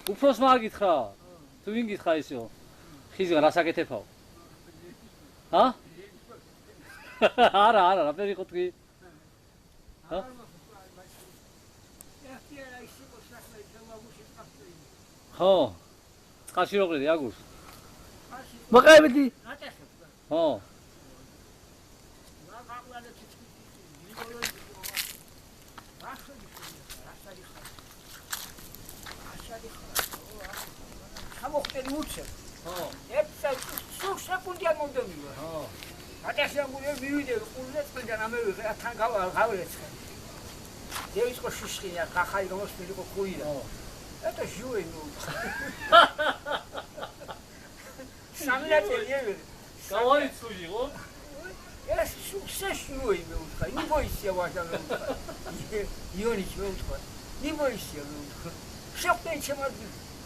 უფროს მაგ გითხრა. თუ ვინ გითხრა ისო? ხიზგან რას აკეთებაო? ჰა? არა, რა ფერი ხოთი? ჰა? ხო. წყალში რო ყრიდი აგურს. მოყევდი. ხო. გამოხდები უცე. ხო. ერთ სულ სეკუნდია მომდევია. ხო. ატაშიანგული მივიდე ყურზე წვიდან ამევიღე თან გავერეცხე. დევისკო შიშხია ხახალი გამოსმილი ყურია. ხო. Это живой ну. Самлятели. გავარი ცუჟი ხო? ეს все живой მე უთხრა. Не бойся ვაჟა მე უთხრა. იონიჩ მე უთხრა. Не бойся მე უთხრა. შეხტენ ჩემად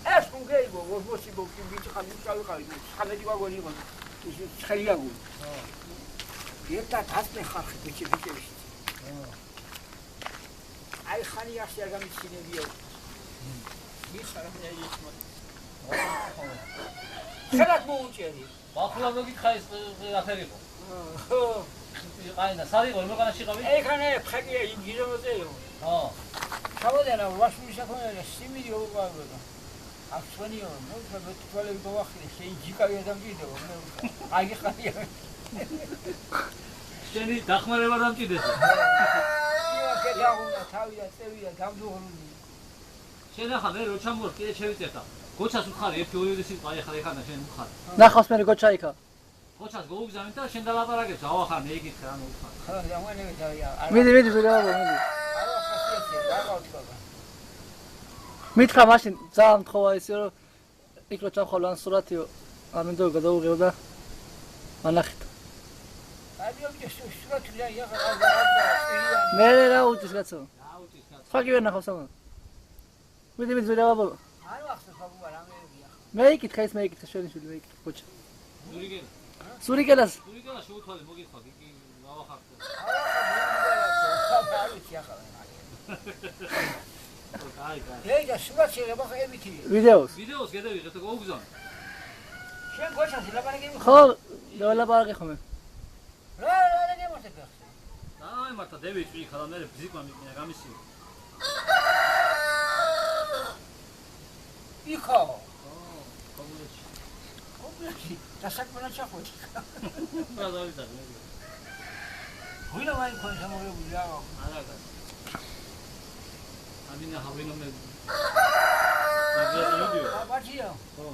ეს კონგეიბო ვოსი ბოქი ბიჭი ხალი ჩავიყავი. ხამედი ვაგონი იყო. ის ცხელიაგული. ხო. ერთად ასმე ხალხი ბიჭი. ხო. აი ხანი ახლა გამიცინებია. მიხარამია ის მოდი. ხელად მოუჭერი. ახლა მოგითხა ის აფერი ხო? ხო. აინა სარიღო მოგანაში ყავი? ექანე ფხაკია იმ გიზომოზეო. ხო. ჩავოდენა ვაშმის საქონელე სიმიდი უყავდა. აქცვენიო, ნუ თვალები გავახილე, შეიჯიკავი ადამგიდო, მე აი ხარია. შენი დახმარება დამჭიდეს. იო კედაგუნა თავია წევია გამძუღრული. შენ ახლა მე რო ჩამოვარ კიდე შევიწევდა. გოჩას უთხარი ერთი ორი სიტყვა ახლა ეხანა შენ უთხარ. ნახავს მე გოჩა იქა. გოჩას გოუგზავნით და შენ დალაპარაკებს ავახარ მე იგით რა უთხარ. ხო, ამანები დავია. მიდი ვიდეო მიდი. არა ხასიათია, დაგავთ ბაბა. მითხრა მაშინ ძალიან მთხოვა ისე რომ იქ რო ჩახვალ ან სურათიო ამინდო გადაუღიო და ანახეთ. აი ოქე სურათია იღა. მე რა უჩის კაცო. რა უჩის კაცო. სხვა კი ვერ ნახავს ამან. მიდი ვიდეო ბაბა. არ ახსოვს ბაბა რამეებია. მე იკითხა ის მე იკითხა შენი შვილი მე იკითხა გოჩა. ზურიგელა. სურიკელას. ზურიგელა შეუთვალე მოგიხვა კი ავახარ. არა ვიცი ახლა. აი. ეი და სურათია ბახა ებითი. ვიდეოს. ვიდეოს გადავიღეთ და გოუგზავნე. შენ გოჩას ლაპარაკი ხო, ლაპარაკი ხომ მე. რა გემოსე. აი მართა დევი წვი ხალა მე ბზიკმა მიყინა გამისიო. იქო. კომუნიკაცია. კომპლექსი. დასაკმანა ჩახვედი. რა დავიდა მე. ვინა ვაი კონსამორებული არა. არა. ამინა ჰავინო მე. მაგალითად. აბაჭია. ხო.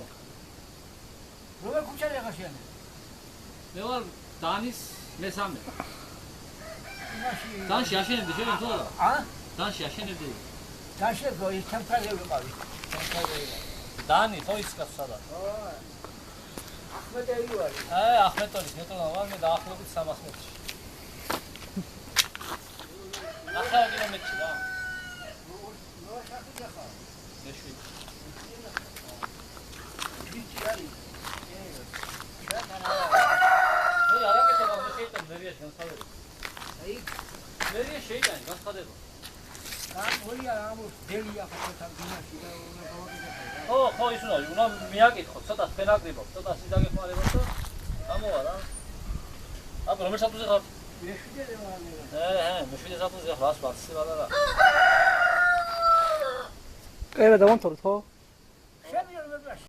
როგორ ქუჩაზე ხაშენ? მე ვარ დანის მესამე. იმაში. დანში აშენებდი შენ თო? ა? დანში აშენებდი. დანში გოი თემპერატურა ვიყავი. დანი ხო ის კაცსა და. ახმედელი ვარ. ახმეტოლის მეტოლა ვარ მე დაახლოებით 300 მეტრში. ახლა კილომეტრში რა. ნუ შეხი ხა. მეშვიდ. ვიცი არის. მე არაკეთება მე შეიძლება მერია განსხვავება. აი, მერია შეიძლება განსხვავება. გოია ამოს დელია ხოთა დინაში და უნდა გავაკეთო. ხო ის უნდა მიაკითხო ცოტა ფენაკრიბო ცოტა სიდაგეხმარებო და ამოვა რა. აბა რომელ სათუზე ხარ? მეშვიდე ვარ მე. მეშვიდე სათუზე ხარ რას ვარ სილა და რა. ება დავანთოროთ ხო? შენ ვერ მეგრაში.